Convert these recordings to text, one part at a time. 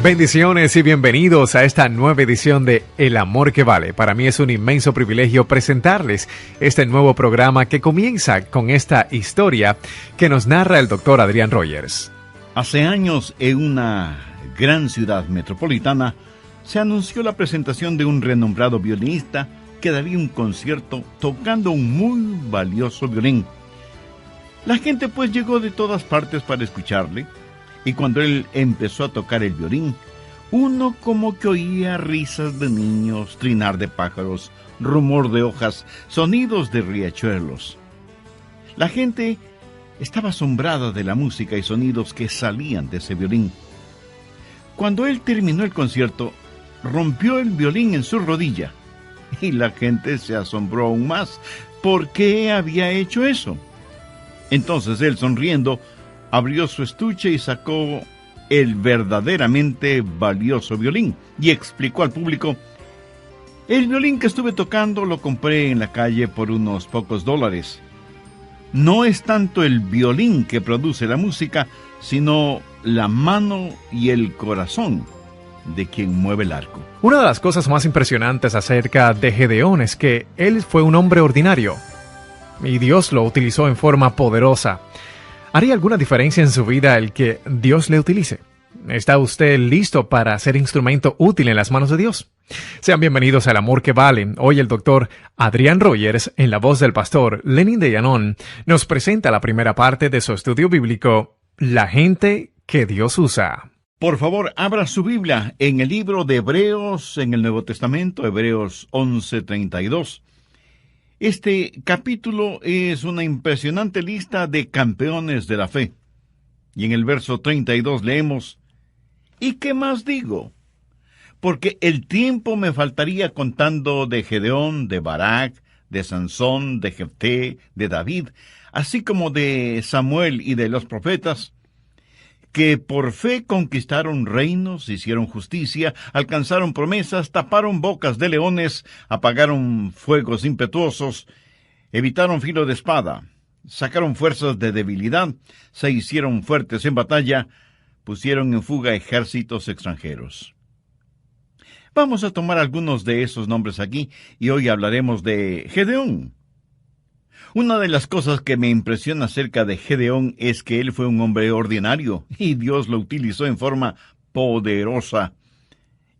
Bendiciones y bienvenidos a esta nueva edición de El Amor que Vale. Para mí es un inmenso privilegio presentarles este nuevo programa que comienza con esta historia que nos narra el doctor Adrián Rogers. Hace años, en una gran ciudad metropolitana, se anunció la presentación de un renombrado violinista que daría un concierto tocando un muy valioso violín. La gente pues llegó de todas partes para escucharle, y cuando él empezó a tocar el violín, uno como que oía risas de niños, trinar de pájaros, rumor de hojas, sonidos de riachuelos. La gente estaba asombrada de la música y sonidos que salían de ese violín. Cuando él terminó el concierto, rompió el violín en su rodilla, y la gente se asombró aún más. ¿Por qué había hecho eso? Entonces él, sonriendo, abrió su estuche y sacó el verdaderamente valioso violín y explicó al público: el violín que estuve tocando lo compré en la calle por unos pocos dólares. No es tanto el violín que produce la música, sino la mano y el corazón de quien mueve el arco. Una de las cosas más impresionantes acerca de Gedeón es que él fue un hombre ordinario y Dios lo utilizó en forma poderosa. ¿Haría alguna diferencia en su vida el que Dios le utilice? ¿Está usted listo para ser instrumento útil en las manos de Dios? Sean bienvenidos al Amor que Vale. Hoy el doctor Adrián Rogers, en la voz del pastor Lenin de Llanón, nos presenta la primera parte de su estudio bíblico, La gente que Dios usa. Por favor, abra su Biblia en el libro de Hebreos, en el Nuevo Testamento, Hebreos 11:32. Este capítulo es una impresionante lista de campeones de la fe. Y en el verso 32 leemos: ¿y qué más digo? Porque el tiempo me faltaría contando de Gedeón, de Barak, de Sansón, de Jefté, de David, así como de Samuel y de los profetas, que por fe conquistaron reinos, hicieron justicia, alcanzaron promesas, taparon bocas de leones, apagaron fuegos impetuosos, evitaron filo de espada, sacaron fuerzas de debilidad, se hicieron fuertes en batalla, pusieron en fuga ejércitos extranjeros. Vamos a tomar algunos de esos nombres aquí, y hoy hablaremos de Gedeón. Una de las cosas que me impresiona acerca de Gedeón es que él fue un hombre ordinario y Dios lo utilizó en forma poderosa.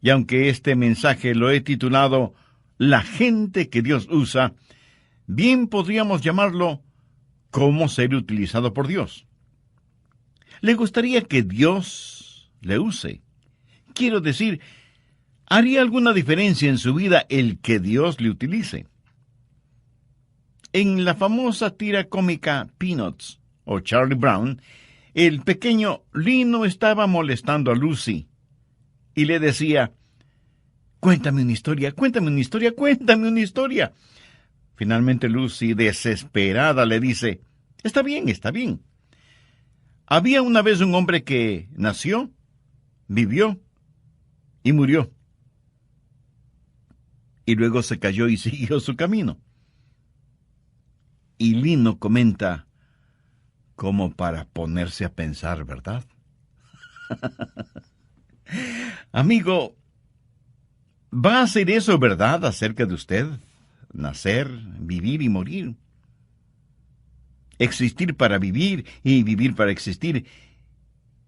Y aunque este mensaje lo he titulado La gente que Dios usa, bien podríamos llamarlo ¿Cómo ser utilizado por Dios? ¿Le gustaría que Dios le use? Quiero decir, ¿haría alguna diferencia en su vida el que Dios le utilice? En la famosa tira cómica Peanuts, o Charlie Brown, el pequeño Lino estaba molestando a Lucy y le decía: cuéntame una historia, cuéntame una historia, cuéntame una historia. Finalmente Lucy, desesperada, le dice: está bien, está bien. Había una vez un hombre que nació, vivió y murió. Y luego se cayó y siguió su camino. Y Lino comenta, como para ponerse a pensar, ¿verdad? Amigo, ¿va a ser eso verdad acerca de usted? Nacer, vivir y morir. Existir para vivir y vivir para existir.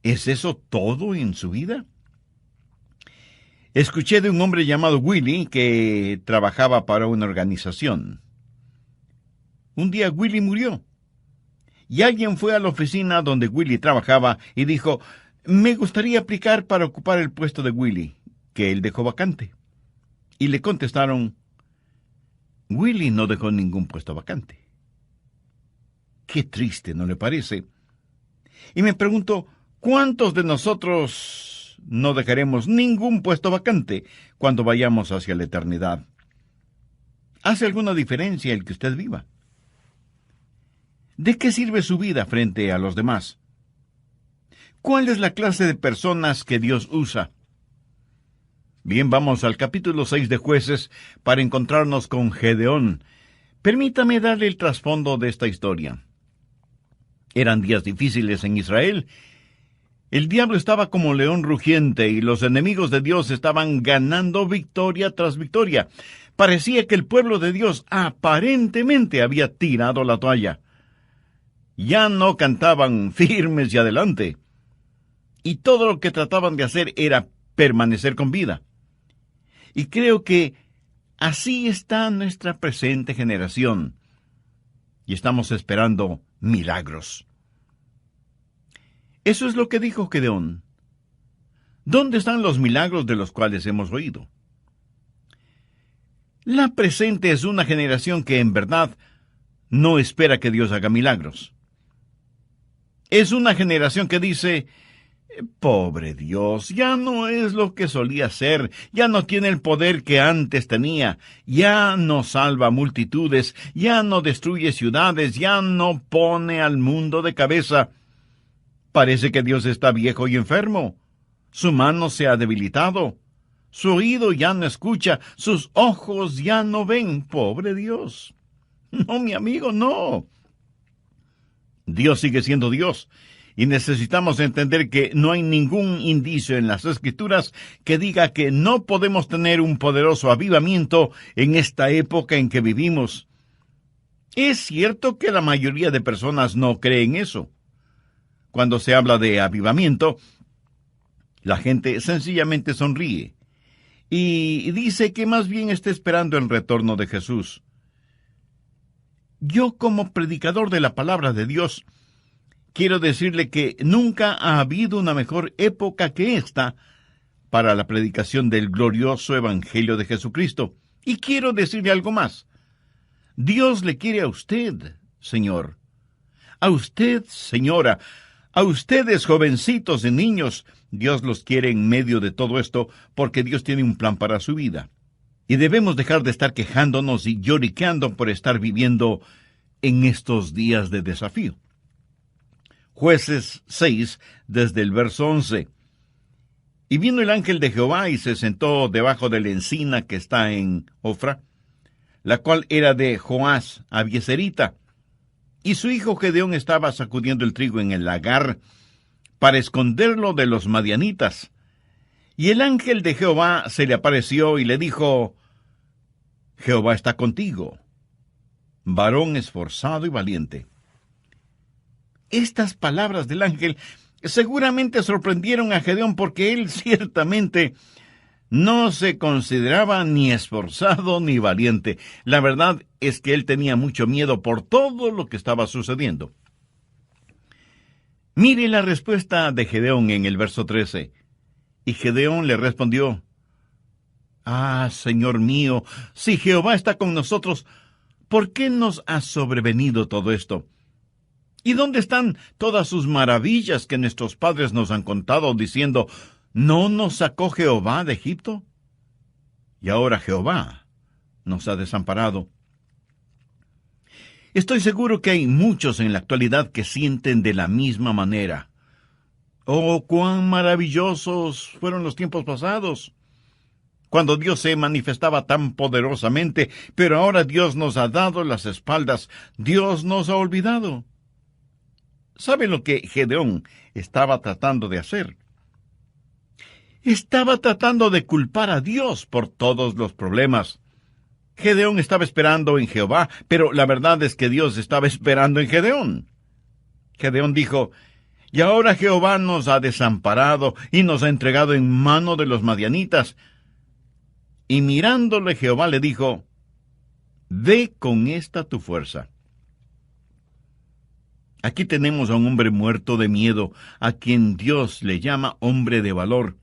¿Es eso todo en su vida? Escuché de un hombre llamado Willy que trabajaba para una organización. Un día Willy murió, y alguien fue a la oficina donde Willy trabajaba y dijo: me gustaría aplicar para ocupar el puesto de Willy, que él dejó vacante. Y le contestaron: Willy no dejó ningún puesto vacante. Qué triste, ¿no le parece? Y me pregunto, ¿cuántos de nosotros no dejaremos ningún puesto vacante cuando vayamos hacia la eternidad? ¿Hace alguna diferencia el que usted viva? ¿De qué sirve su vida frente a los demás? ¿Cuál es la clase de personas que Dios usa? Bien, vamos al capítulo 6 de Jueces para encontrarnos con Gedeón. Permítame darle el trasfondo de esta historia. Eran días difíciles en Israel, El diablo estaba como león rugiente y los enemigos de Dios estaban ganando victoria tras victoria. Parecía que el pueblo de Dios aparentemente había tirado la toalla. Ya no cantaban firmes y adelante. Y todo lo que trataban de hacer era permanecer con vida. Y creo que así está nuestra presente generación. Y estamos esperando milagros. Eso es lo que dijo Gedeón. ¿Dónde están los milagros de los cuales hemos oído? La presente es una generación que en verdad no espera que Dios haga milagros. Es una generación que dice: pobre Dios, ya no es lo que solía ser, ya no tiene el poder que antes tenía, ya no salva multitudes, ya no destruye ciudades, ya no pone al mundo de cabeza. Parece que Dios está viejo y enfermo. Su mano se ha debilitado. Su oído ya no escucha. Sus ojos ya no ven. Pobre Dios. No, mi amigo, no. Dios sigue siendo Dios. Y necesitamos entender que no hay ningún indicio en las Escrituras que diga que no podemos tener un poderoso avivamiento en esta época en que vivimos. Es cierto que la mayoría de personas no creen eso. Cuando se habla de avivamiento, la gente sencillamente sonríe y dice que más bien está esperando el retorno de Jesús. Yo, como predicador de la palabra de Dios, quiero decirle que nunca ha habido una mejor época que esta para la predicación del glorioso Evangelio de Jesucristo. Y quiero decirle algo más. Dios le quiere a usted, Señor. A usted, señora. A ustedes, jovencitos y niños, Dios los quiere en medio de todo esto, porque Dios tiene un plan para su vida. Y debemos dejar de estar quejándonos y lloriqueando por estar viviendo en estos días de desafío. Jueces 6, desde el verso 11. Y vino el ángel de Jehová y se sentó debajo de la encina que está en Ofra, la cual era de Joás Abieserita. Y su hijo Gedeón estaba sacudiendo el trigo en el lagar para esconderlo de los madianitas. Y el ángel de Jehová se le apareció y le dijo: Jehová está contigo, varón esforzado y valiente. Estas palabras del ángel seguramente sorprendieron a Gedeón, porque él ciertamente no se consideraba ni esforzado ni valiente. La verdad es que él tenía mucho miedo por todo lo que estaba sucediendo. Mire la respuesta de Gedeón en el verso 13. Y Gedeón le respondió: Señor mío, si Jehová está con nosotros, ¿por qué nos ha sobrevenido todo esto? ¿Y dónde están todas sus maravillas que nuestros padres nos han contado, diciendo: ¿no nos sacó Jehová de Egipto? Y ahora Jehová nos ha desamparado. Estoy seguro que hay muchos en la actualidad que sienten de la misma manera. ¡Oh, cuán maravillosos fueron los tiempos pasados! Cuando Dios se manifestaba tan poderosamente, pero ahora Dios nos ha dado las espaldas. Dios nos ha olvidado. ¿Sabe lo que Gedeón estaba tratando de hacer? Estaba tratando de culpar a Dios por todos los problemas. Gedeón estaba esperando en Jehová, pero la verdad es que Dios estaba esperando en Gedeón. Gedeón dijo: y ahora Jehová nos ha desamparado y nos ha entregado en mano de los madianitas. Y mirándole Jehová le dijo: ve con esta tu fuerza. Aquí tenemos a un hombre muerto de miedo, a quien Dios le llama hombre de valor,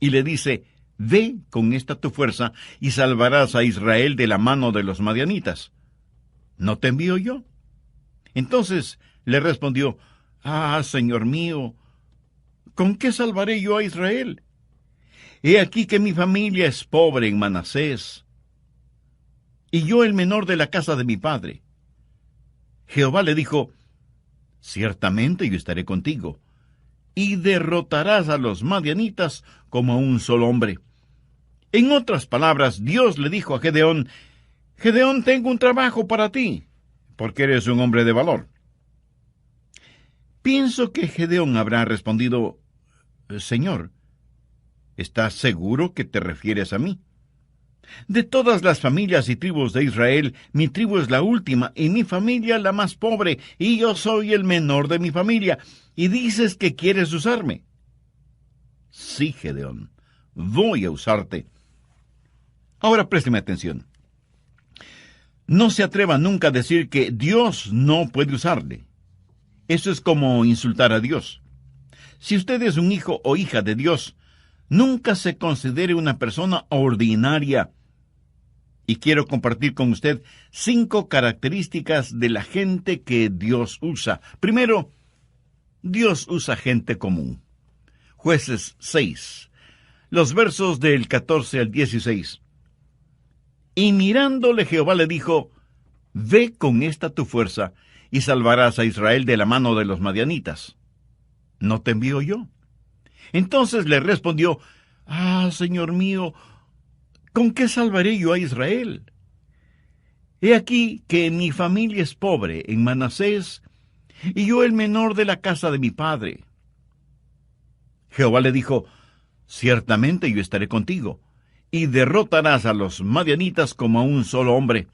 y le dice: ve con esta tu fuerza y salvarás a Israel de la mano de los madianitas. ¿No te envío yo? Entonces le respondió: Señor mío, ¿con qué salvaré yo a Israel? He aquí que mi familia es pobre en Manasés, y yo el menor de la casa de mi padre. Jehová le dijo: ciertamente yo estaré contigo, y derrotarás a los madianitas como a un solo hombre. En otras palabras, Dios le dijo a Gedeón: Gedeón, tengo un trabajo para ti, porque eres un hombre de valor. Pienso que Gedeón habrá respondido: Señor, ¿estás seguro que te refieres a mí? De todas las familias y tribus de Israel, mi tribu es la última y mi familia la más pobre, y yo soy el menor de mi familia, y dices que quieres usarme. Sí, Gedeón, voy a usarte. Ahora présteme atención. No se atreva nunca a decir que Dios no puede usarle. Eso es como insultar a Dios. Si usted es un hijo o hija de Dios, nunca se considere una persona ordinaria. Y quiero compartir con usted 5 características de la gente que Dios usa. Primero, Dios usa gente común. Jueces 6, los versos del 14 al 16. Y mirándole Jehová le dijo, ve con esta tu fuerza, y salvarás a Israel de la mano de los madianitas. ¿No te envío yo? Entonces le respondió, Señor mío, ¿con qué salvaré yo a Israel? He aquí que mi familia es pobre en Manasés, y yo el menor de la casa de mi padre. Jehová le dijo, ciertamente yo estaré contigo, y derrotarás a los madianitas como a un solo hombre.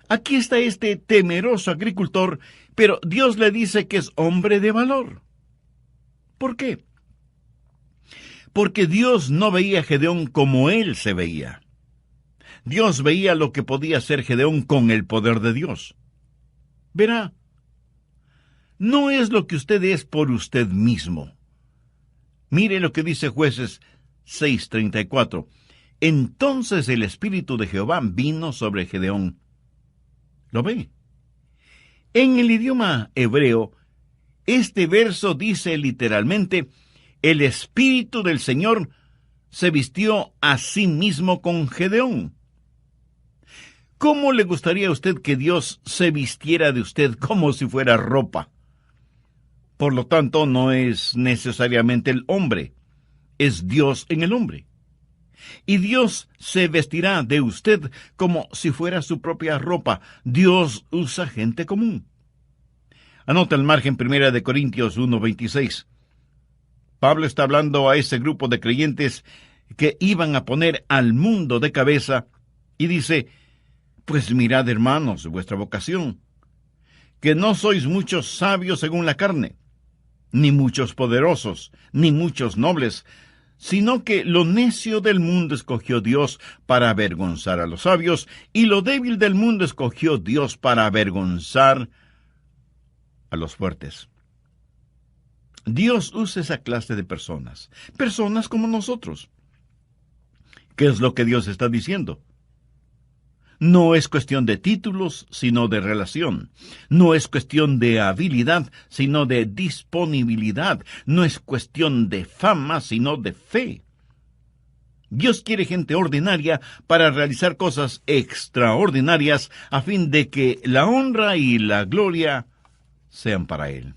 Aquí está este temeroso agricultor, pero Dios le dice que es hombre de valor. ¿Por qué? Porque Dios no veía a Gedeón como él se veía. Dios veía lo que podía hacer Gedeón con el poder de Dios. Verá, no es lo que usted es por usted mismo. Mire lo que dice Jueces 6:34. Entonces el Espíritu de Jehová vino sobre Gedeón. ¿Lo ve? En el idioma hebreo, este verso dice literalmente, el Espíritu del Señor se vistió a sí mismo con Gedeón. ¿Cómo le gustaría a usted que Dios se vistiera de usted como si fuera ropa? Por lo tanto, no es necesariamente el hombre, es Dios en el hombre. Y Dios se vestirá de usted como si fuera su propia ropa. Dios usa gente común. Anota el margen 1 Corintios 1:26. Pablo está hablando a ese grupo de creyentes que iban a poner al mundo de cabeza y dice, pues mirad, hermanos, vuestra vocación, que no sois muchos sabios según la carne, ni muchos poderosos, ni muchos nobles, sino que lo necio del mundo escogió Dios para avergonzar a los sabios, y lo débil del mundo escogió Dios para avergonzar a los fuertes. Dios usa esa clase de personas como nosotros. ¿Qué es lo que Dios está diciendo? No es cuestión de títulos, sino de relación. No es cuestión de habilidad, sino de disponibilidad. No es cuestión de fama, sino de fe. Dios quiere gente ordinaria para realizar cosas extraordinarias a fin de que la honra y la gloria sean para Él.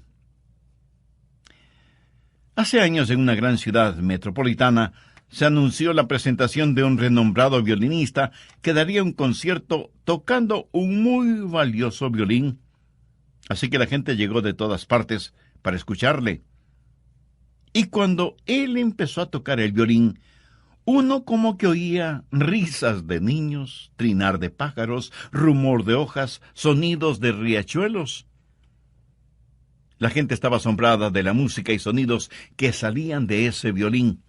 Hace años, en una gran ciudad metropolitana, se anunció la presentación de un renombrado violinista que daría un concierto tocando un muy valioso violín. Así que la gente llegó de todas partes para escucharle. Y cuando él empezó a tocar el violín, uno como que oía risas de niños, trinar de pájaros, rumor de hojas, sonidos de riachuelos. La gente estaba asombrada de la música y sonidos que salían de ese violín.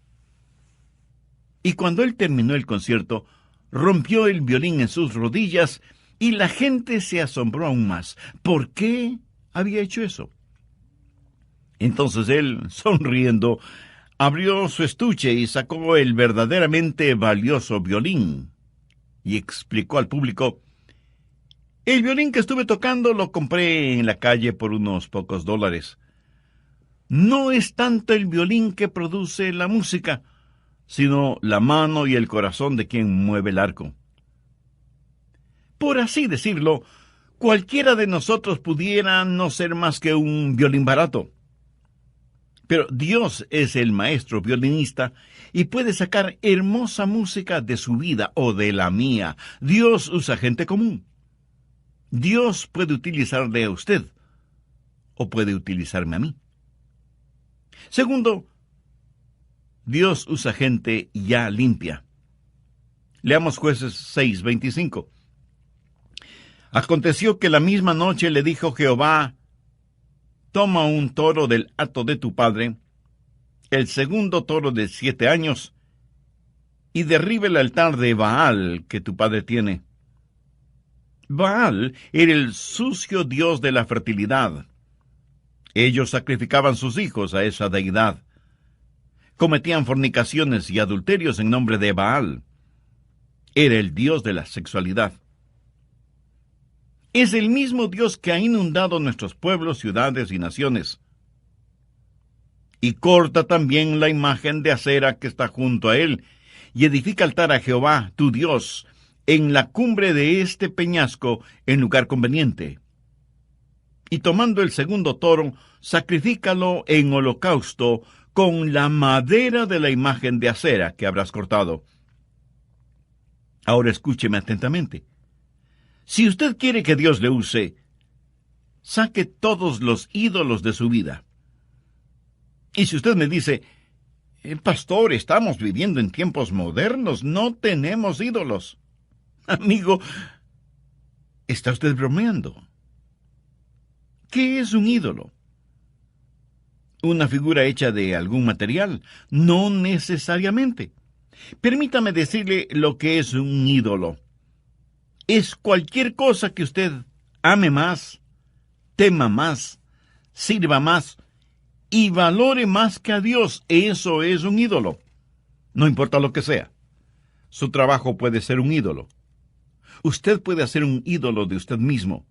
Y cuando él terminó el concierto, rompió el violín en sus rodillas y la gente se asombró aún más. ¿Por qué había hecho eso? Entonces él, sonriendo, abrió su estuche y sacó el verdaderamente valioso violín y explicó al público: el violín que estuve tocando lo compré en la calle por unos pocos dólares. No es tanto el violín que produce la música, sino la mano y el corazón de quien mueve el arco. Por así decirlo, cualquiera de nosotros pudiera no ser más que un violín barato. Pero Dios es el maestro violinista y puede sacar hermosa música de su vida o de la mía. Dios usa gente común. Dios puede utilizarle a usted o puede utilizarme a mí. Segundo, Dios usa gente ya limpia. Leamos Jueces 6:25. Aconteció que la misma noche le dijo Jehová: toma un toro del hato de tu padre, el segundo toro de 7 años, y derriba el altar de Baal que tu padre tiene. Baal era el sucio dios de la fertilidad. Ellos sacrificaban sus hijos a esa deidad. Cometían fornicaciones y adulterios en nombre de Baal. Era el dios de la sexualidad. Es el mismo Dios que ha inundado nuestros pueblos, ciudades y naciones. Y corta también la imagen de acera que está junto a él, y edifica altar a Jehová, tu Dios, en la cumbre de este peñasco, en lugar conveniente. Y tomando el segundo toro, sacrifícalo en holocausto con la madera de la imagen de acera que habrás cortado. Ahora escúcheme atentamente. Si usted quiere que Dios le use, saque todos los ídolos de su vida. Y si usted me dice: pastor, estamos viviendo en tiempos modernos, no tenemos ídolos. Amigo, ¿está usted bromeando? ¿Qué es un ídolo? ¿Una figura hecha de algún material? No necesariamente. Permítame decirle lo que es un ídolo. Es cualquier cosa que usted ame más, tema más, sirva más y valore más que a Dios. Eso es un ídolo. No importa lo que sea. Su trabajo puede ser un ídolo. Usted puede hacer un ídolo de usted mismo.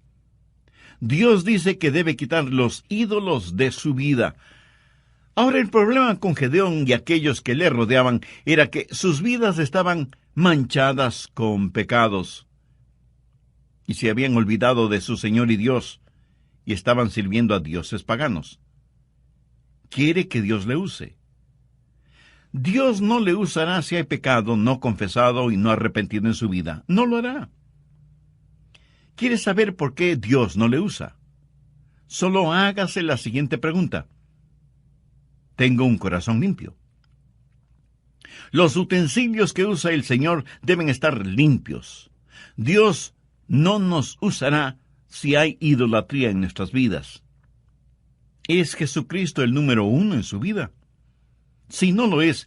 Dios dice que debe quitar los ídolos de su vida. Ahora, el problema con Gedeón y aquellos que le rodeaban era que sus vidas estaban manchadas con pecados. Y se habían olvidado de su Señor y Dios, y estaban sirviendo a dioses paganos. Quiere que Dios le use. Dios no le usará si hay pecado no confesado y no arrepentido en su vida. No lo hará. ¿Quiere saber por qué Dios no le usa? Solo hágase la siguiente pregunta. ¿Tengo un corazón limpio? Los utensilios que usa el Señor deben estar limpios. Dios no nos usará si hay idolatría en nuestras vidas. ¿Es Jesucristo el número 1 en su vida? Si no lo es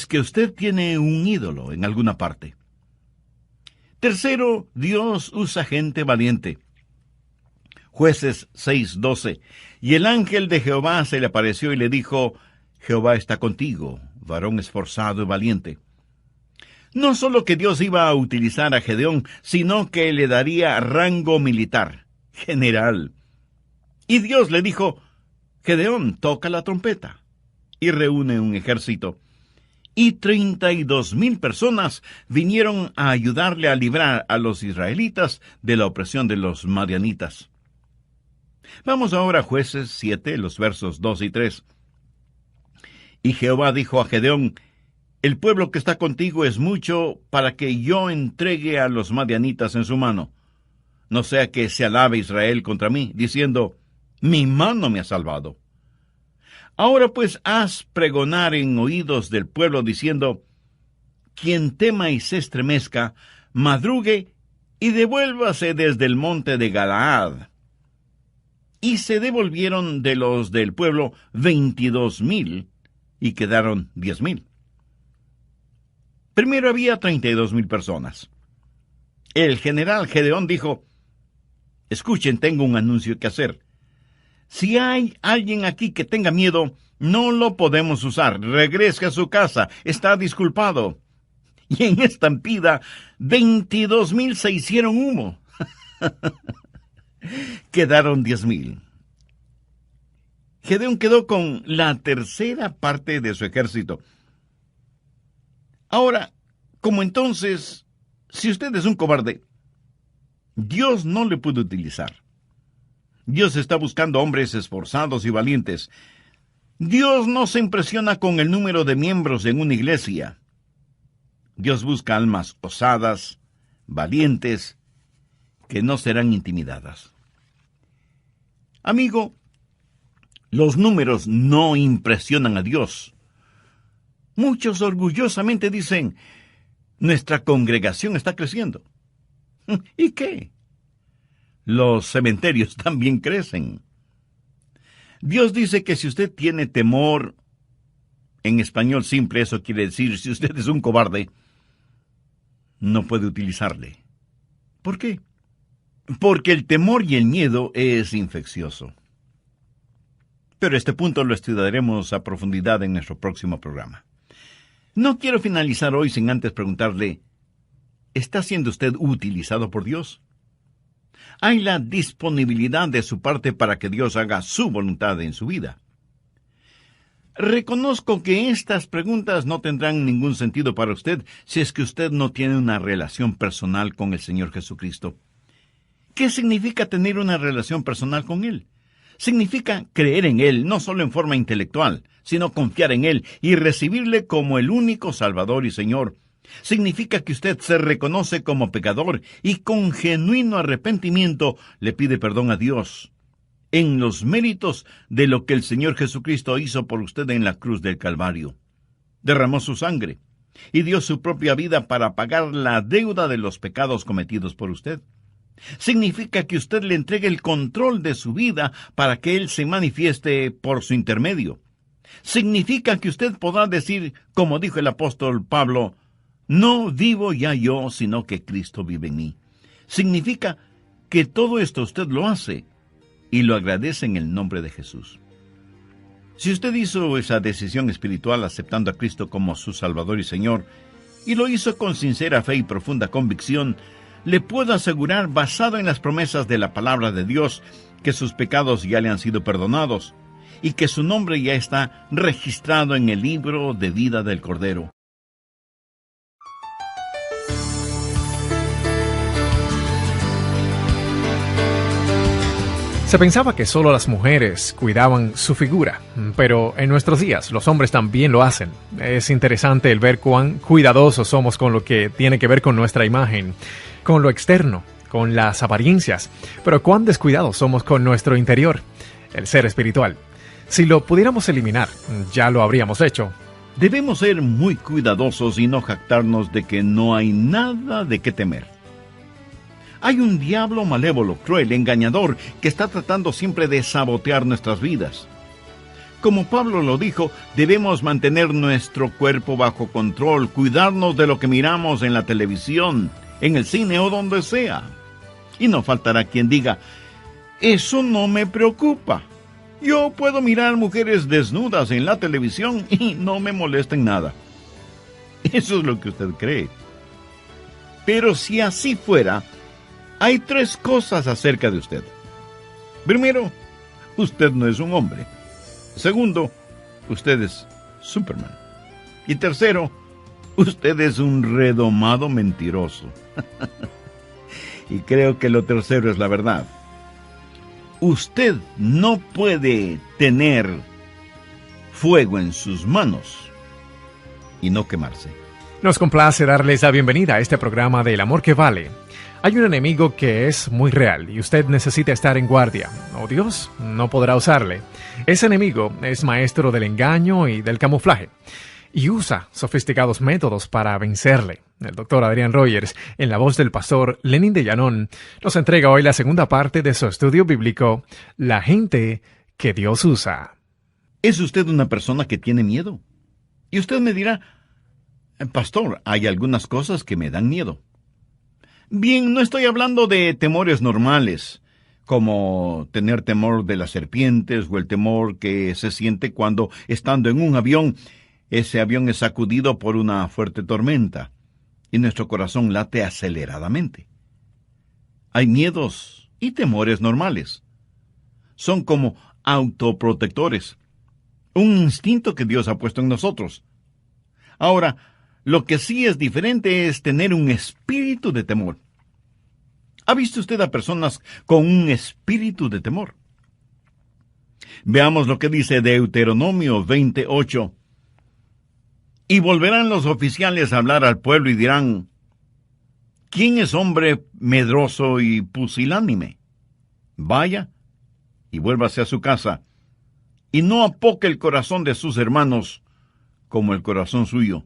que usted tiene un ídolo en alguna parte. Tercero, Dios usa gente valiente. Jueces 6:12. Y el ángel de Jehová se le apareció y le dijo: Jehová está contigo, varón esforzado y valiente. No solo que Dios iba a utilizar a Gedeón, sino que le daría rango militar, general. Y Dios le dijo: Gedeón, toca la trompeta. Y reúne un ejército. Y 32,000 personas vinieron a ayudarle a librar a los israelitas de la opresión de los madianitas. Vamos ahora a Jueces 7, los versos 2 y 3. Y Jehová dijo a Gedeón: el pueblo que está contigo es mucho para que yo entregue a los madianitas en su mano. No sea que se alabe Israel contra mí, diciendo: mi mano me ha salvado. Ahora pues haz pregonar en oídos del pueblo, diciendo: quien tema y se estremezca, madrugue y devuélvase desde el monte de Galaad. Y se devolvieron de los del pueblo 22,000, y quedaron 10,000. Primero había 32,000 personas. El general Gedeón dijo: escuchen, tengo un anuncio que hacer. Si hay alguien aquí que tenga miedo, no lo podemos usar. Regrese a su casa, está disculpado. Y en estampida, 22,000 se hicieron humo. Quedaron 10,000. Gedeón quedó con la tercera parte de su ejército. Ahora, como entonces, si usted es un cobarde, Dios no le puede utilizar. Dios está buscando hombres esforzados y valientes. Dios no se impresiona con el número de miembros en una iglesia. Dios busca almas osadas, valientes, que no serán intimidadas. Amigo, Los números no impresionan a Dios. Muchos orgullosamente dicen, nuestra congregación está creciendo. ¿Y qué? Los cementerios también crecen. Dios dice que si usted tiene temor, en español simple eso quiere decir, si usted es un cobarde, no puede utilizarle. ¿Por qué? Porque el temor y el miedo es infeccioso. Pero este punto lo estudiaremos a profundidad en nuestro próximo programa. No quiero finalizar hoy sin antes preguntarle, ¿está siendo usted utilizado por Dios? ¿Hay la disponibilidad de su parte para que Dios haga su voluntad en su vida? Reconozco que estas preguntas no tendrán ningún sentido para usted si es que usted no tiene una relación personal con el Señor Jesucristo. ¿Qué significa tener una relación personal con Él? Significa creer en Él, no solo en forma intelectual, sino confiar en Él y recibirle como el único Salvador y Señor. Significa que usted se reconoce como pecador y con genuino arrepentimiento le pide perdón a Dios en los méritos de lo que el Señor Jesucristo hizo por usted en la cruz del Calvario. Derramó su sangre y dio su propia vida para pagar la deuda de los pecados cometidos por usted. Significa que usted le entregue el control de su vida para que Él se manifieste por su intermedio. Significa que usted podrá decir, como dijo el apóstol Pablo, no vivo ya yo, sino que Cristo vive en mí. Significa que todo esto usted lo hace y lo agradece en el nombre de Jesús. Si usted hizo esa decisión espiritual aceptando a Cristo como su Salvador y Señor, y lo hizo con sincera fe y profunda convicción, le puedo asegurar, basado en las promesas de la palabra de Dios, que sus pecados ya le han sido perdonados y que su nombre ya está registrado en el libro de vida del Cordero. Se pensaba que solo las mujeres cuidaban su figura, pero en nuestros días los hombres también lo hacen. Es interesante el ver cuán cuidadosos somos con lo que tiene que ver con nuestra imagen, con lo externo, con las apariencias, pero cuán descuidados somos con nuestro interior, el ser espiritual. Si lo pudiéramos eliminar, ya lo habríamos hecho. Debemos ser muy cuidadosos y no jactarnos de que no hay nada de qué temer. Hay un diablo malévolo, cruel, engañador, que está tratando siempre de sabotear nuestras vidas. Como Pablo lo dijo, debemos mantener nuestro cuerpo bajo control, cuidarnos de lo que miramos en la televisión, en el cine o donde sea. Y no faltará quien diga, eso no me preocupa. Yo puedo mirar mujeres desnudas en la televisión y no me molesta en nada. Eso es lo que usted cree. Pero si así fuera, hay 3 cosas acerca de usted. Primero, usted no es un hombre. Segundo, usted es Superman. Y tercero, usted es un redomado mentiroso. Y creo que lo tercero es la verdad. Usted no puede tener fuego en sus manos y no quemarse. Nos complace darles la bienvenida a este programa del amor que vale. Hay un enemigo que es muy real y usted necesita estar en guardia, o Dios no podrá usarle. Ese enemigo es maestro del engaño y del camuflaje, y usa sofisticados métodos para vencerle. El doctor Adrián Rogers, en la voz del pastor Lenin de Llanón, nos entrega hoy la segunda parte de su estudio bíblico, La gente que Dios usa. ¿Es usted una persona que tiene miedo? Y usted me dirá, pastor, hay algunas cosas que me dan miedo. Bien, no estoy hablando de temores normales, como tener temor de las serpientes o el temor que se siente cuando, estando en un avión, ese avión es sacudido por una fuerte tormenta y nuestro corazón late aceleradamente. Hay miedos y temores normales. Son como autoprotectores, un instinto que Dios ha puesto en nosotros. Ahora, lo que sí es diferente es tener un espíritu de temor. ¿Ha visto usted a personas con un espíritu de temor? Veamos lo que dice Deuteronomio 28. Y volverán los oficiales a hablar al pueblo y dirán, ¿quién es hombre medroso y pusilánime? Vaya y vuélvase a su casa, y no apoque el corazón de sus hermanos como el corazón suyo.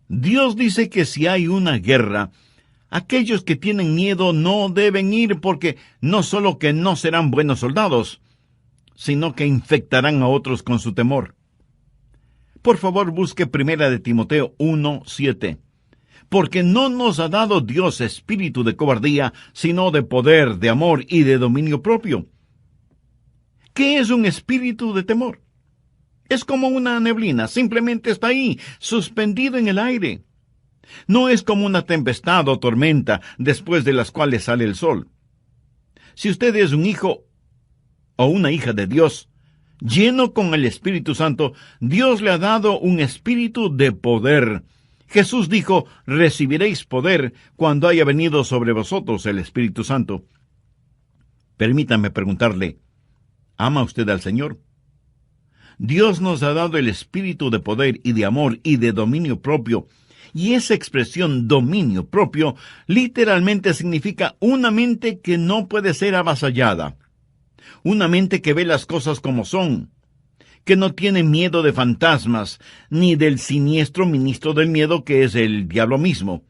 Dios dice que si hay una guerra, aquellos que tienen miedo no deben ir, porque no solo que no serán buenos soldados, sino que infectarán a otros con su temor. Por favor, busque 1 de Timoteo 1:7. Porque no nos ha dado Dios espíritu de cobardía, sino de poder, de amor y de dominio propio. ¿Qué es un espíritu de temor? Es como una neblina, simplemente está ahí, suspendido en el aire. No es como una tempestad o tormenta después de las cuales sale el sol. Si usted es un hijo o una hija de Dios, lleno con el Espíritu Santo, Dios le ha dado un espíritu de poder. Jesús dijo, recibiréis poder cuando haya venido sobre vosotros el Espíritu Santo. Permítame preguntarle, ¿ama usted al Señor? Dios nos ha dado el espíritu de poder y de amor y de dominio propio, y esa expresión dominio propio literalmente significa una mente que no puede ser avasallada, una mente que ve las cosas como son, que no tiene miedo de fantasmas, ni del siniestro ministro del miedo que es el diablo mismo.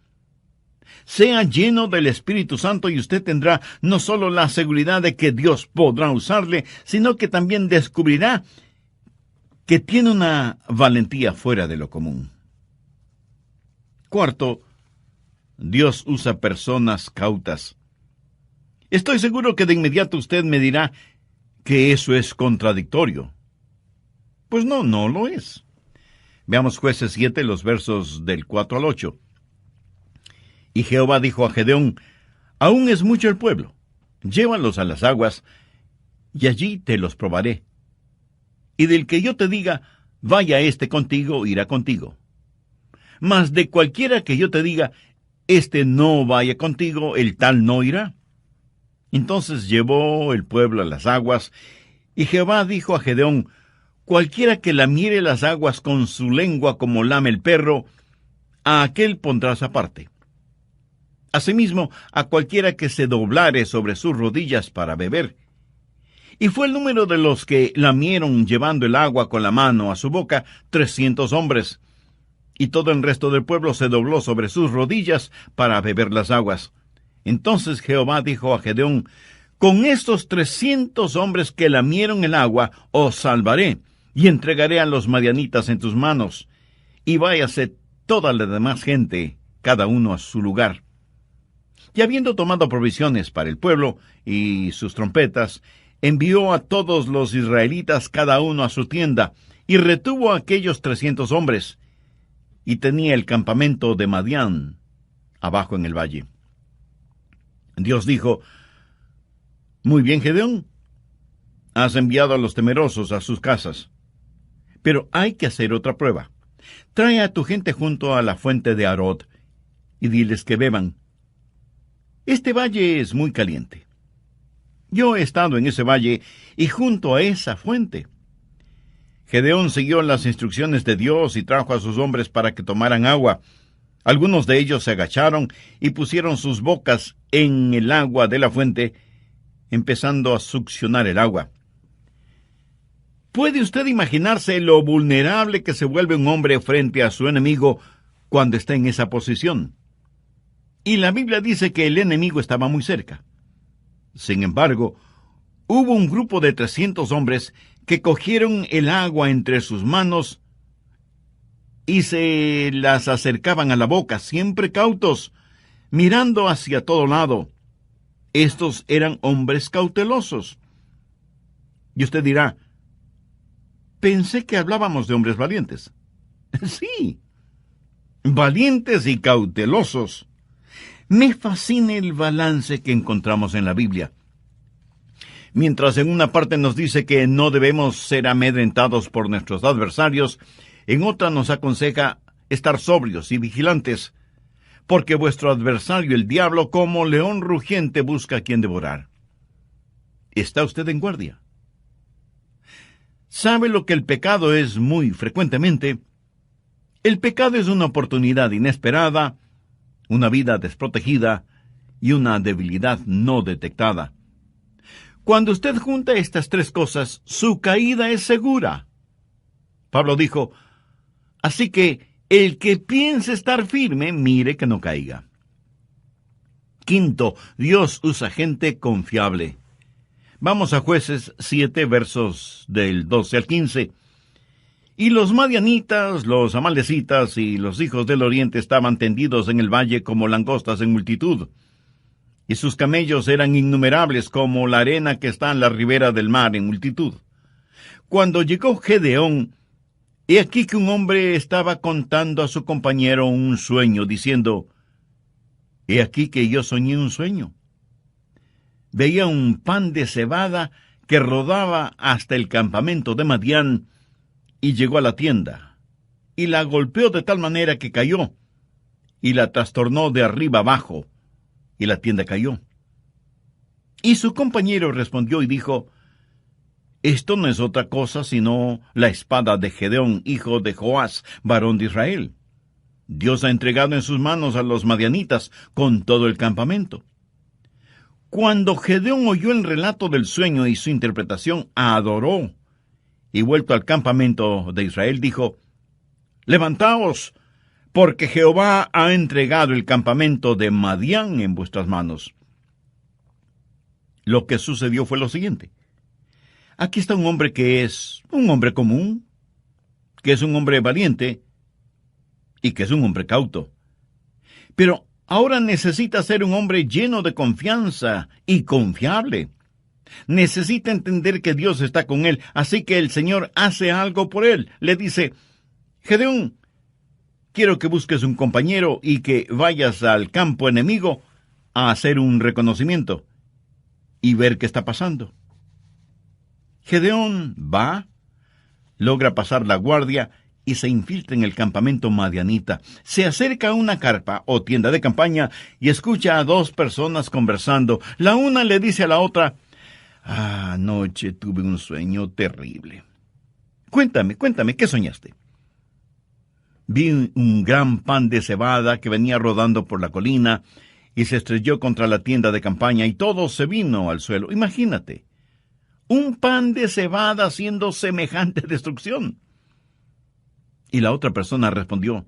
Sea lleno del Espíritu Santo y usted tendrá no solo la seguridad de que Dios podrá usarle, sino que también descubrirá que tiene una valentía fuera de lo común. Cuarto, Dios usa personas cautas. Estoy seguro que de inmediato usted me dirá que eso es contradictorio. Pues no lo es. Veamos Jueces 7, los versos del 4 al 8. Y Jehová dijo a Gedeón, aún es mucho el pueblo, llévalos a las aguas, y allí te los probaré. Y del que yo te diga, vaya este contigo, irá contigo. Mas de cualquiera que yo te diga, este no vaya contigo, el tal no irá. Entonces llevó el pueblo a las aguas, y Jehová dijo a Gedeón, cualquiera que lamiere las aguas con su lengua como lame el perro, a aquel pondrás aparte. Asimismo, a cualquiera que se doblare sobre sus rodillas para beber. Y fue el número de los que lamieron llevando el agua con la mano a su boca 300 hombres. Y todo el resto del pueblo se dobló sobre sus rodillas para beber las aguas. Entonces Jehová dijo a Gedeón, con estos 300 hombres que lamieron el agua, os salvaré, y entregaré a los madianitas en tus manos. Y váyase toda la demás gente, cada uno a su lugar. Y habiendo tomado provisiones para el pueblo y sus trompetas, envió a todos los israelitas cada uno a su tienda, y retuvo a aquellos 300 hombres, y tenía el campamento de Madián abajo en el valle. Dios dijo, muy bien, Gedeón, has enviado a los temerosos a sus casas, pero hay que hacer otra prueba. Trae a tu gente junto a la fuente de Arod, y diles que beban. Este valle es muy caliente. Yo he estado en ese valle y junto a esa fuente. Gedeón siguió las instrucciones de Dios y trajo a sus hombres para que tomaran agua. Algunos de ellos se agacharon y pusieron sus bocas en el agua de la fuente, empezando a succionar el agua. ¿Puede usted imaginarse lo vulnerable que se vuelve un hombre frente a su enemigo cuando está en esa posición? Y la Biblia dice que el enemigo estaba muy cerca. Sin embargo, hubo un grupo de 300 hombres que cogieron el agua entre sus manos y se las acercaban a la boca, siempre cautos, mirando hacia todo lado. Estos eran hombres cautelosos. Y usted dirá, pensé que hablábamos de hombres valientes. Sí, valientes y cautelosos. Me fascina el balance que encontramos en la Biblia. Mientras en una parte nos dice que no debemos ser amedrentados por nuestros adversarios, en otra nos aconseja estar sobrios y vigilantes, porque vuestro adversario, el diablo, como león rugiente, busca a quien devorar. ¿Está usted en guardia? ¿Sabe lo que el pecado es muy frecuentemente? El pecado es una oportunidad inesperada, una vida desprotegida y una debilidad no detectada. Cuando usted junta estas tres cosas, su caída es segura. Pablo dijo, así que el que piense estar firme, mire que no caiga. Quinto, Dios usa gente confiable. Vamos a Jueces 7, versos del 12 al 15. Y los madianitas, los amalecitas y los hijos del oriente estaban tendidos en el valle como langostas en multitud. Y sus camellos eran innumerables como la arena que está en la ribera del mar en multitud. Cuando llegó Gedeón, he aquí que un hombre estaba contando a su compañero un sueño, diciendo, he aquí que yo soñé un sueño. Veía un pan de cebada que rodaba hasta el campamento de Madián, y llegó a la tienda, y la golpeó de tal manera que cayó, y la trastornó de arriba abajo, y la tienda cayó. Y su compañero respondió y dijo, esto no es otra cosa sino la espada de Gedeón, hijo de Joás, varón de Israel. Dios ha entregado en sus manos a los madianitas con todo el campamento. Cuando Gedeón oyó el relato del sueño y su interpretación, adoró, y vuelto al campamento de Israel, dijo, levantaos, porque Jehová ha entregado el campamento de Madián en vuestras manos. Lo que sucedió fue lo siguiente. Aquí está un hombre que es un hombre común, que es un hombre valiente y que es un hombre cauto. Pero ahora necesita ser un hombre lleno de confianza y confiable. Necesita entender que Dios está con él, así que el Señor hace algo por él. Le dice, Gedeón, quiero que busques un compañero y que vayas al campo enemigo a hacer un reconocimiento y ver qué está pasando. Gedeón va, logra pasar la guardia y se infiltra en el campamento madianita. Se acerca a una carpa o tienda de campaña y escucha a dos personas conversando. La una le dice a la otra, anoche tuve un sueño terrible. Cuéntame, ¿qué soñaste? Vi un gran pan de cebada que venía rodando por la colina y se estrelló contra la tienda de campaña y todo se vino al suelo. Imagínate, un pan de cebada haciendo semejante destrucción. Y la otra persona respondió,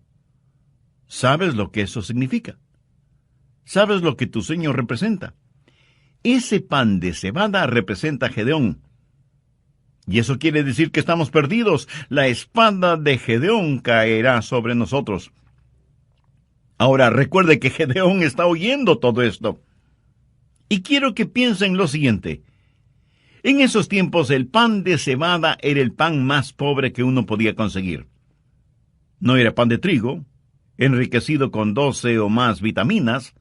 ¿sabes lo que eso significa? ¿Sabes lo que tu sueño representa? Ese pan de cebada representa a Gedeón. Y eso quiere decir que estamos perdidos. La espada de Gedeón caerá sobre nosotros. Ahora, recuerde que Gedeón está oyendo todo esto. Y quiero que piensen lo siguiente. En esos tiempos el pan de cebada era el pan más pobre que uno podía conseguir. No era pan de trigo, enriquecido con 12 o más vitaminas.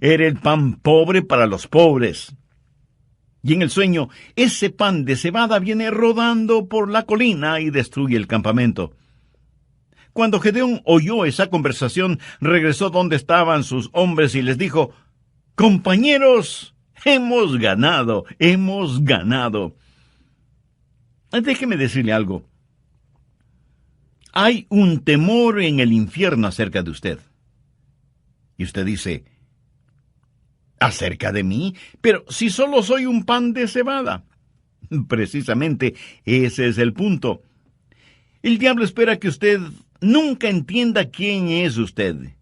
Era el pan pobre para los pobres. Y en el sueño, ese pan de cebada viene rodando por la colina y destruye el campamento. Cuando Gedeón oyó esa conversación, regresó donde estaban sus hombres y les dijo, compañeros, hemos ganado. Déjeme decirle algo. Hay un temor en el infierno acerca de usted. Y usted dice, ¿acerca de mí? Pero si solo soy un pan de cebada. Precisamente ese es el punto. El diablo espera que usted nunca entienda quién es usted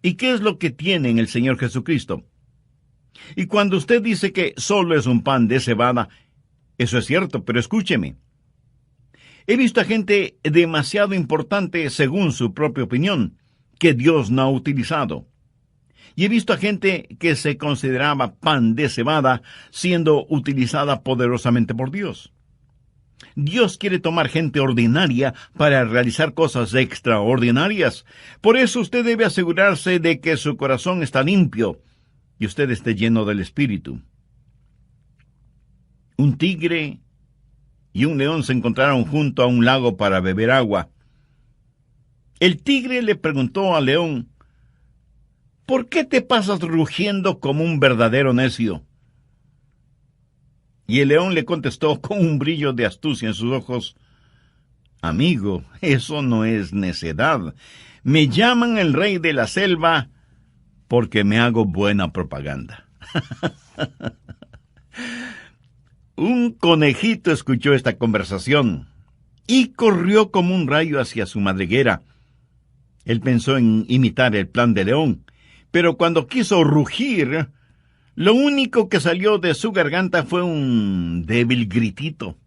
y qué es lo que tiene en el Señor Jesucristo. Y cuando usted dice que solo es un pan de cebada, eso es cierto, pero escúcheme. He visto a gente demasiado importante según su propia opinión, que Dios no ha utilizado. Y he visto a gente que se consideraba pan de cebada siendo utilizada poderosamente por Dios. Dios quiere tomar gente ordinaria para realizar cosas extraordinarias. Por eso usted debe asegurarse de que su corazón está limpio y usted esté lleno del Espíritu. Un tigre y un león se encontraron junto a un lago para beber agua. El tigre le preguntó al león, ¿por qué te pasas rugiendo como un verdadero necio? Y el león le contestó con un brillo de astucia en sus ojos, amigo, eso no es necedad. Me llaman el rey de la selva porque me hago buena propaganda. Un conejito escuchó esta conversación y corrió como un rayo hacia su madriguera. Él pensó en imitar el plan de león, pero cuando quiso rugir, lo único que salió de su garganta fue un débil gritito.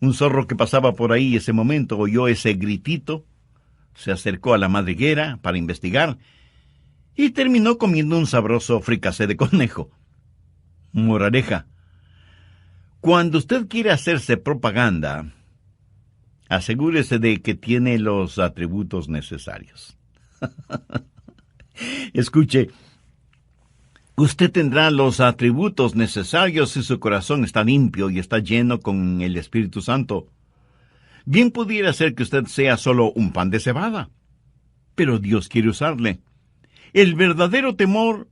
Un zorro que pasaba por ahí ese momento oyó ese gritito, se acercó a la madriguera para investigar y terminó comiendo un sabroso fricasé de conejo. Moraleja: cuando usted quiere hacerse propaganda, asegúrese de que tiene los atributos necesarios. Escuche, usted tendrá los atributos necesarios si su corazón está limpio y está lleno con el Espíritu Santo. Bien pudiera ser que usted sea solo un pan de cebada, pero Dios quiere usarle. El verdadero temor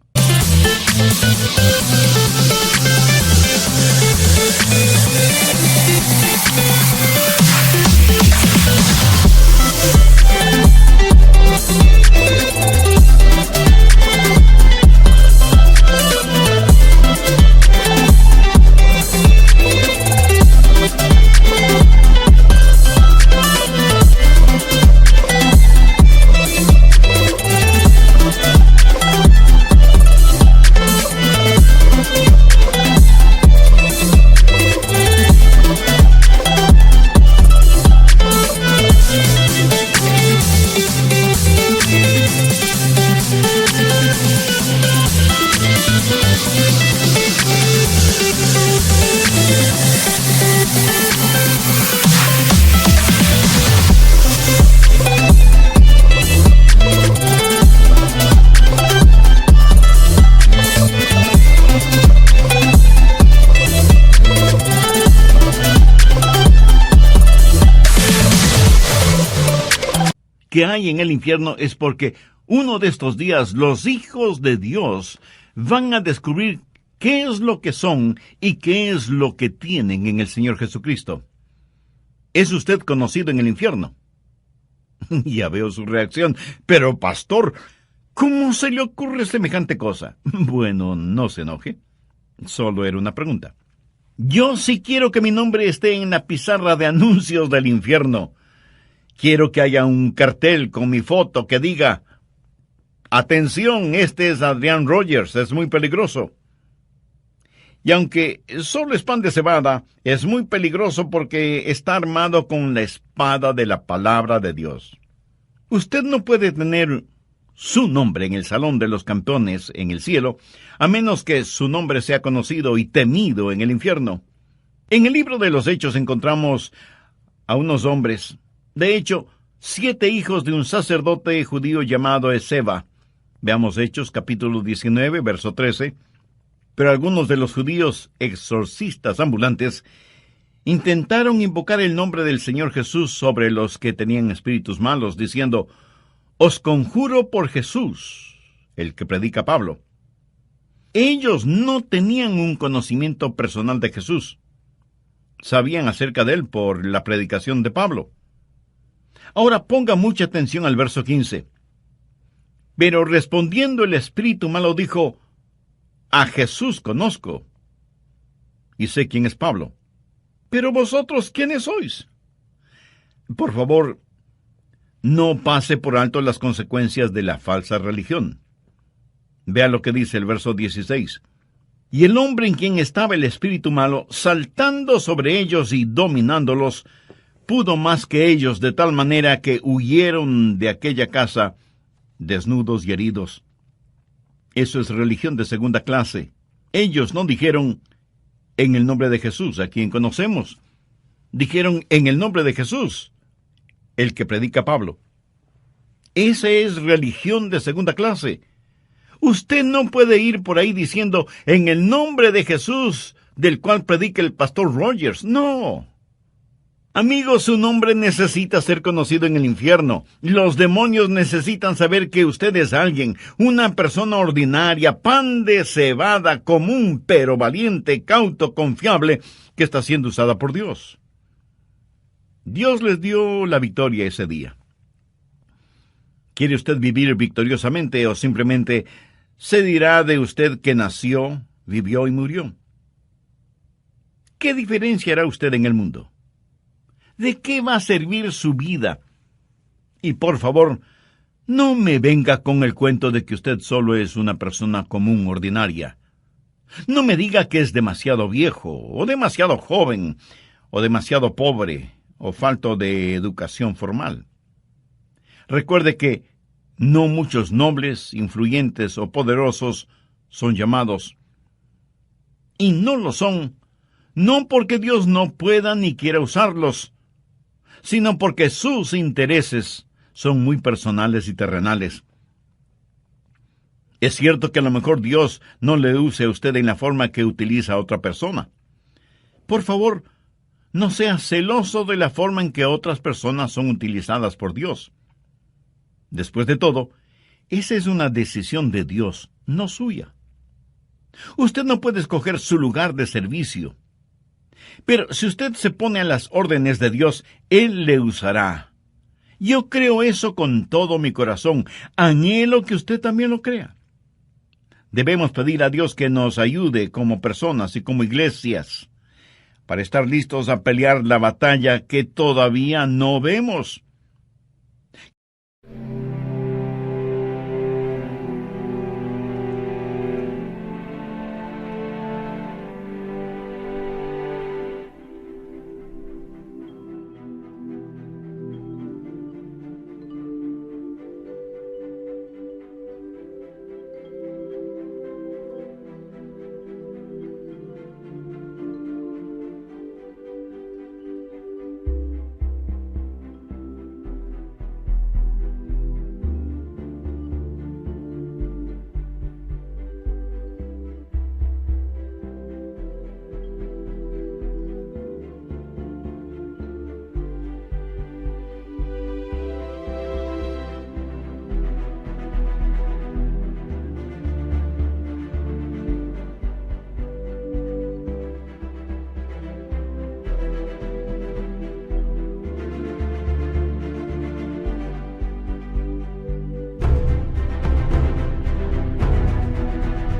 que hay en el infierno es porque uno de estos días los hijos de Dios van a descubrir qué es lo que son y qué es lo que tienen en el Señor Jesucristo. ¿Es usted conocido en el infierno? Ya veo su reacción. Pero, pastor, ¿cómo se le ocurre semejante cosa? Bueno, no se enoje. Solo era una pregunta. Yo sí quiero que mi nombre esté en la pizarra de anuncios del infierno. Quiero que haya un cartel con mi foto que diga: atención, este es Adrián Rogers, es muy peligroso. Y aunque solo es pan de cebada, es muy peligroso porque está armado con la espada de la palabra de Dios. Usted no puede tener su nombre en el salón de los campeones en el cielo, a menos que su nombre sea conocido y temido en el infierno. En el libro de los Hechos encontramos a unos hombres, de hecho, 7 hijos de un sacerdote judío llamado Esceva. Veamos Hechos capítulo 19, verso 13. Pero algunos de los judíos exorcistas ambulantes intentaron invocar el nombre del Señor Jesús sobre los que tenían espíritus malos, diciendo: os conjuro por Jesús, el que predica Pablo. Ellos no tenían un conocimiento personal de Jesús. Sabían acerca de él por la predicación de Pablo. Ahora ponga mucha atención al verso 15. Pero respondiendo el espíritu malo dijo: a Jesús conozco, y sé quién es Pablo. Pero vosotros, ¿quiénes sois? Por favor, no pase por alto las consecuencias de la falsa religión. Vea lo que dice el verso 16. Y el hombre en quien estaba el espíritu malo, saltando sobre ellos y dominándolos, pudo más que ellos, de tal manera que huyeron de aquella casa desnudos y heridos. Eso es religión de segunda clase. Ellos no dijeron: en el nombre de Jesús, a quien conocemos. Dijeron: en el nombre de Jesús, el que predica Pablo. Esa es religión de segunda clase. Usted no puede ir por ahí diciendo: en el nombre de Jesús, del cual predica el pastor Rogers. No. Amigo, su nombre necesita ser conocido en el infierno. Los demonios necesitan saber que usted es alguien, una persona ordinaria, pan de cebada, común, pero valiente, cauto, confiable, que está siendo usada por Dios. Dios les dio la victoria ese día. ¿Quiere usted vivir victoriosamente o simplemente se dirá de usted que nació, vivió y murió? ¿qué diferencia hará usted en el mundo? ¿De qué va a servir su vida? Y por favor, no me venga con el cuento de que usted solo es una persona común, ordinaria. No me diga que es demasiado viejo, o demasiado joven, o demasiado pobre, o falto de educación formal. Recuerde que no muchos nobles, influyentes o poderosos son llamados. Y no lo son, no porque Dios no pueda ni quiera usarlos, sino porque sus intereses son muy personales y terrenales. Es cierto que a lo mejor Dios no le use a usted en la forma que utiliza a otra persona. Por favor, no sea celoso de la forma en que otras personas son utilizadas por Dios. Después de todo, esa es una decisión de Dios, no suya. Usted no puede escoger su lugar de servicio. Pero si usted se pone a las órdenes de Dios, Él le usará. Yo creo eso con todo mi corazón. Anhelo que usted también lo crea. Debemos pedir a Dios que nos ayude como personas y como iglesias para estar listos a pelear la batalla que todavía no vemos.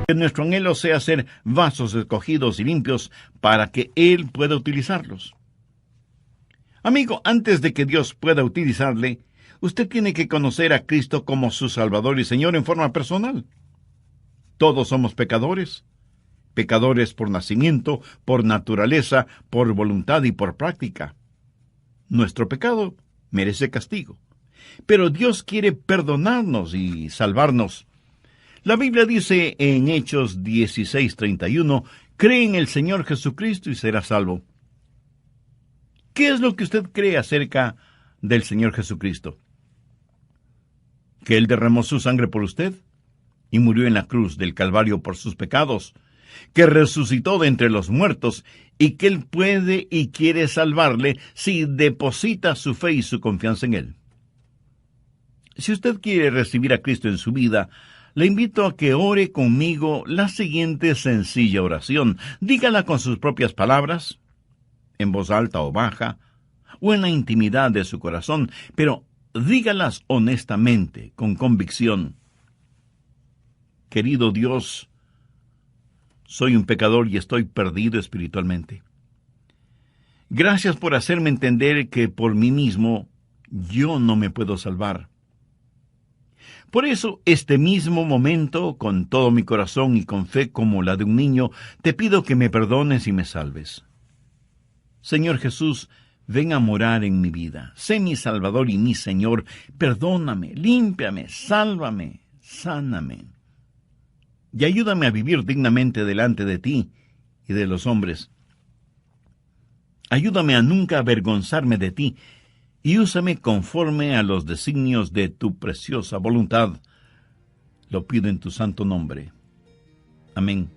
Que nuestro anhelo sea ser vasos escogidos y limpios para que Él pueda utilizarlos. Amigo, antes de que Dios pueda utilizarle, usted tiene que conocer a Cristo como su Salvador y Señor en forma personal. Todos somos pecadores. Pecadores por nacimiento, por naturaleza, por voluntad y por práctica. Nuestro pecado merece castigo. Pero Dios quiere perdonarnos y salvarnos. La Biblia dice en Hechos 16:31, cree en el Señor Jesucristo y será salvo. ¿Qué es lo que usted cree acerca del Señor Jesucristo? ¿Que Él derramó su sangre por usted y murió en la cruz del Calvario por sus pecados? ¿Que resucitó de entre los muertos y que Él puede y quiere salvarle si deposita su fe y su confianza en Él? Si usted quiere recibir a Cristo en su vida, le invito a que ore conmigo la siguiente sencilla oración. Dígala con sus propias palabras, en voz alta o baja, o en la intimidad de su corazón, pero dígalas honestamente, con convicción. Querido Dios, soy un pecador y estoy perdido espiritualmente. Gracias por hacerme entender que por mí mismo yo no me puedo salvar. Por eso, este mismo momento, con todo mi corazón y con fe como la de un niño, te pido que me perdones y me salves. Señor Jesús, ven a morar en mi vida. Sé mi Salvador y mi Señor. Perdóname, límpiame, sálvame, sáname. Y ayúdame a vivir dignamente delante de ti y de los hombres. Ayúdame a nunca avergonzarme de ti, y úsame conforme a los designios de tu preciosa voluntad. Lo pido en tu santo nombre. Amén.